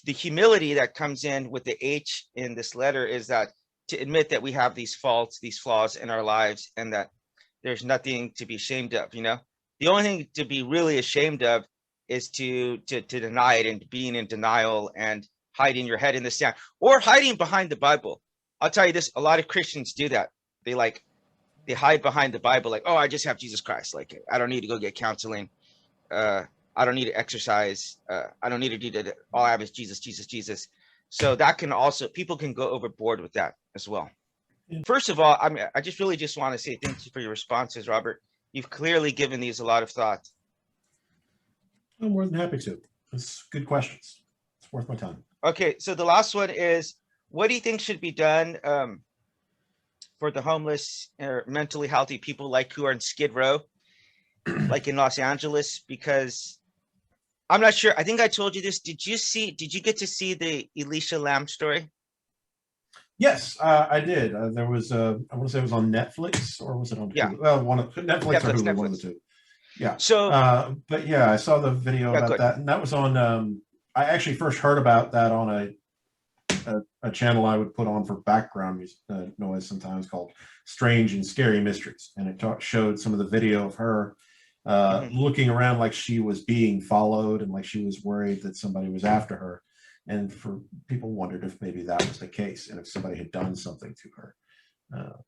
The humility that comes in with the H in this letter is that to admit that we have these faults, these flaws in our lives, and that there's nothing to be ashamed of. The only thing to be really ashamed of is to deny it and being in denial and hiding your head in the sand or hiding behind the Bible. I'll tell you this, a lot of Christians do that. They hide behind the Bible, like, oh, I just have Jesus Christ. Like, I don't need to go get counseling. I don't need to exercise. I don't need to do that. All I have is Jesus, Jesus, Jesus. So that can also, people can go overboard with that as well. First of all, I just really just want to say thank you for your responses, Robert. You've clearly given these a lot of thought. I'm more than happy to. It's good questions. It's worth my time. Okay, so the last one is, what do you think should be done for the homeless or mentally healthy people like who are in Skid Row, like in Los Angeles? Because I'm not sure. I think I told you this. Did you get to see the Elisha Lamb story? Yes, I did. There was I want to say it was on Netflix, or was it on Hulu? Well, one of Netflix or Hulu, one of the two. Yeah. So, but yeah, I saw the video about that, and that was on. I actually first heard about that on a channel I would put on for background music, noise sometimes, called Strange and Scary Mysteries, and it showed some of the video of her looking around like she was being followed and like she was worried that somebody was after her. And for people wondered if maybe that was the case and if somebody had done something to her.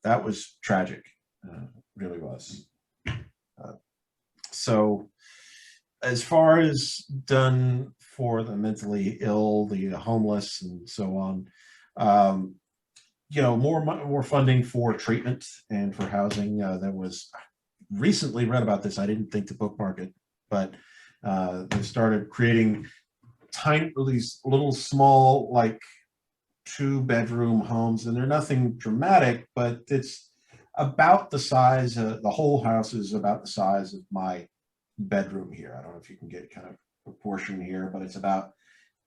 That was tragic, really was. So as far as done for the mentally ill, the homeless, and so on, more funding for treatment and for housing. There was, recently read about this. I didn't think to bookmark it, but they started creating these little small, like 2-bedroom homes, and they're nothing dramatic, but it's about the size. The whole house is about the size of my bedroom here. I don't know if you can get kind of proportion here, but it's about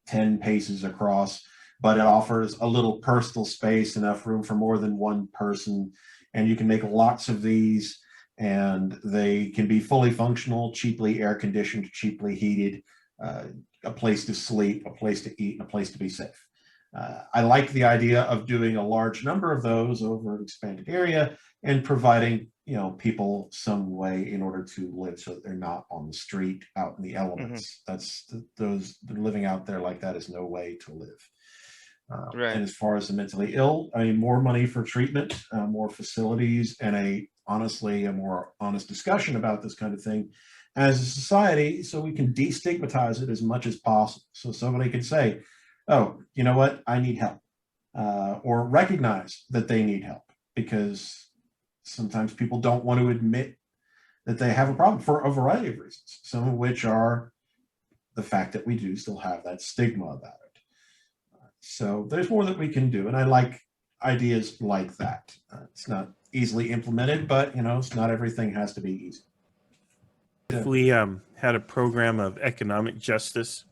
10 paces across. But it offers a little personal space, enough room for more than one person, and you can make lots of these, and they can be fully functional, cheaply air conditioned, cheaply heated. A place to sleep, a place to eat, and a place to be safe. I like the idea of doing a large number of those over an expanded area and providing, people some way in order to live so that they're not on the street out in the elements. They're living out there like that is no way to live. And as far as the mentally ill, more money for treatment, more facilities, and honestly a more honest discussion about this kind of thing as a society, so we can destigmatize it as much as possible. So somebody could say, oh, you know what, I need help, or recognize that they need help, because sometimes people don't want to admit that they have a problem for a variety of reasons, some of which are the fact that we do still have that stigma about it. So there's more that we can do, and I like ideas like that. It's not easily implemented, but it's not everything has to be easy. If we had a program of economic justice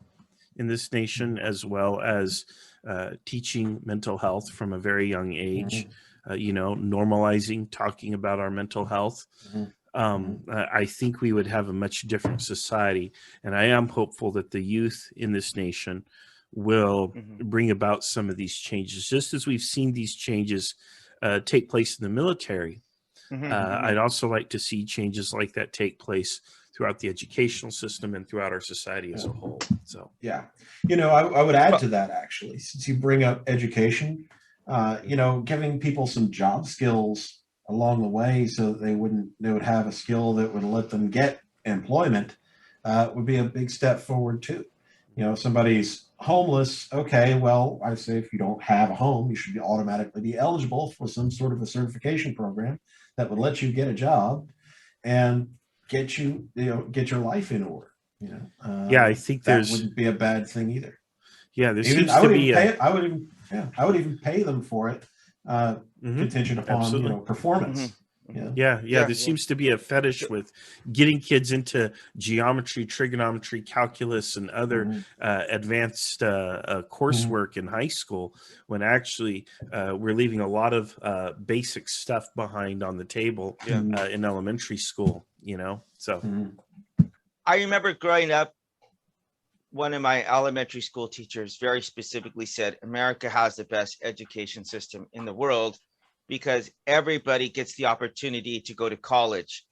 in this nation, as well as teaching mental health from a very young age, normalizing talking about our mental health, I think we would have a much different society. And I am hopeful that the youth in this nation will bring about some of these changes, just as we've seen these changes take place in the military. I'd also like to see changes like that take place throughout the educational system and throughout our society as a whole. So yeah, I would add to that, actually, since you bring up education, giving people some job skills along the way so that they would have a skill that would let them get employment would be a big step forward too. If somebody's homeless, okay, well, I say if you don't have a home, you should automatically be eligible for some sort of a certification program that would let you get a job and get your life in order. I think that wouldn't be a bad thing either. Yeah, there seems to be. I would even pay them for it, contingent upon performance. There seems to be a fetish with getting kids into geometry, trigonometry, calculus, and other advanced coursework in high school, when actually we're leaving a lot of basic stuff behind on the table in elementary school. So I remember growing up, one of my elementary school teachers very specifically said, America has the best education system in the world, because everybody gets the opportunity to go to college.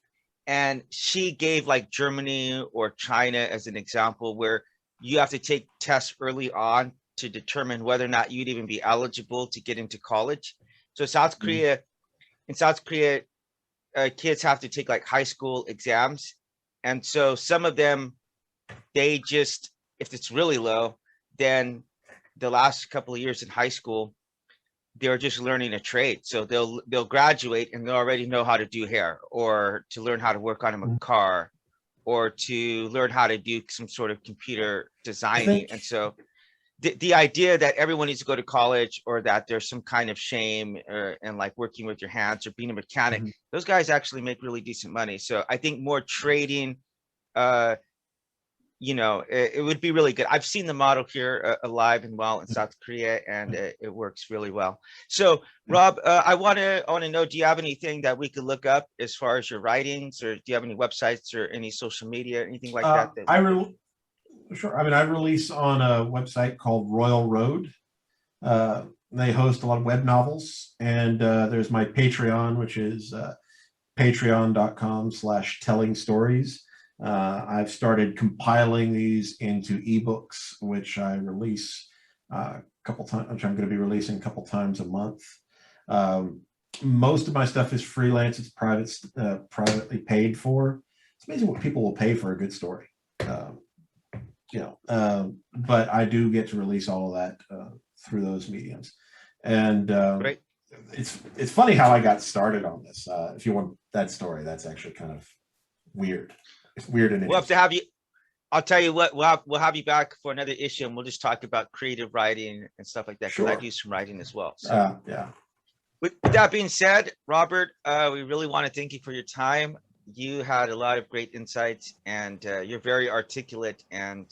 And she gave like Germany or China as an example, where you have to take tests early on to determine whether or not you'd even be eligible to get into college. So South Korea, in South Korea, kids have to take like high school exams. And so some of them, they just, if it's really low, then the last couple of years in high school, they're just learning a trade. So they'll graduate and they'll already know how to do hair, or to learn how to work on a car, or to learn how to do some sort of computer designing. And so the idea that everyone needs to go to college, or that there's some kind of shame and like working with your hands or being a mechanic, those guys actually make really decent money. So I think more trading, you know, it would be really good. I've seen the model here alive and well in South Korea, and it works really well. So Rob, I want to know, do you have anything that we could look up as far as your writings, or do you have any websites or any social media, anything like that? Sure. I mean, I release on a website called Royal Road. They host a lot of web novels, and there's my Patreon, which is patreon.com/telling stories. I've started compiling these into ebooks, which I release a couple times, which I'm going to be releasing a couple times a month. Most of my stuff is freelance. It's privately paid for. It's amazing what people will pay for a good story. But I do get to release all of that through those mediums. And Great. It's funny how I got started on this. If you want that story, that's actually kind of weird. It's weird and we'll have to have you. I'll tell you what, we'll have you back for another issue, and we'll just talk about creative writing and stuff like that, because I do some writing as well. So yeah. With that being said, Robert, we really want to thank you for your time. You had a lot of great insights, and you're very articulate, and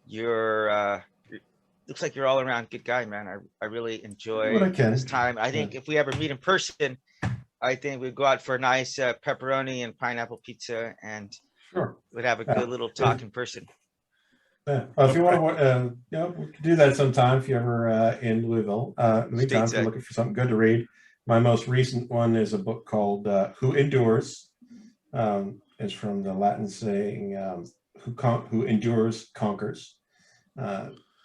you're looks like you're all around good guy, man. I really enjoy this time. I think if we ever meet in person, I think we'd go out for a nice pepperoni and pineapple pizza, and we'd have a good little talk in person. Yeah. Well, if you want to, we could do that sometime if you're ever in Louisville. In the meantime, if you're looking for something good to read, my most recent one is a book called Who Endures. It's from the Latin saying, who endures conquers.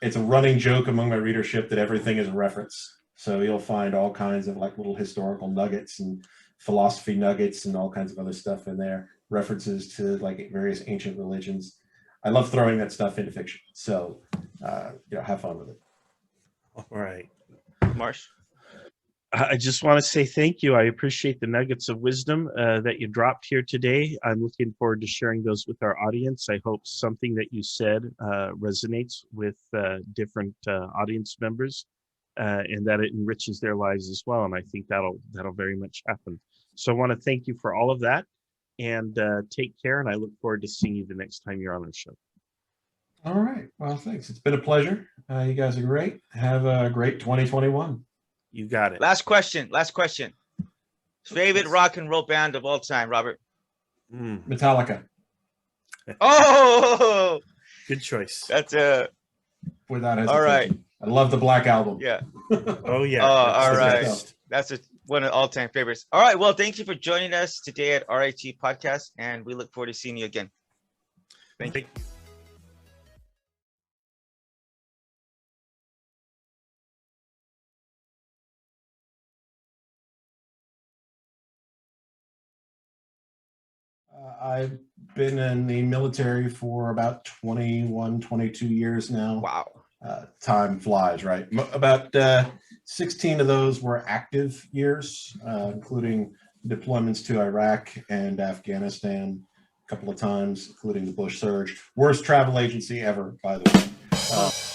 It's a running joke among my readership that everything is a reference. So you'll find all kinds of like little historical nuggets and philosophy nuggets and all kinds of other stuff in there, references to like various ancient religions. I love throwing that stuff into fiction. So, have fun with it. All right. Marsh? I just want to say thank you. I appreciate the nuggets of wisdom that you dropped here today. I'm looking forward to sharing those with our audience. I hope something that you said resonates with different audience members, and that it enriches their lives as well. And I think that'll very much happen. So I want to thank you for all of that, and take care. And I look forward to seeing you the next time you're on our show. All right. Well, thanks. It's been a pleasure. You guys are great. Have a great 2021. You got it. Last question. Favorite rock and roll band of all time, Robert? Metallica. Oh, good choice. That's without hesitation. All right. I love the Black Album. Yeah. Oh yeah. All right. That's one of the all-time favorites. All right. Well, thank you for joining us today at RHE Podcast, and we look forward to seeing you again. Thank you. I've been in the military for about 21, 22 years now. Wow. Time flies, right? About 16 of those were active years, including deployments to Iraq and Afghanistan a couple of times, including the Bush Surge. Worst travel agency ever, by the way.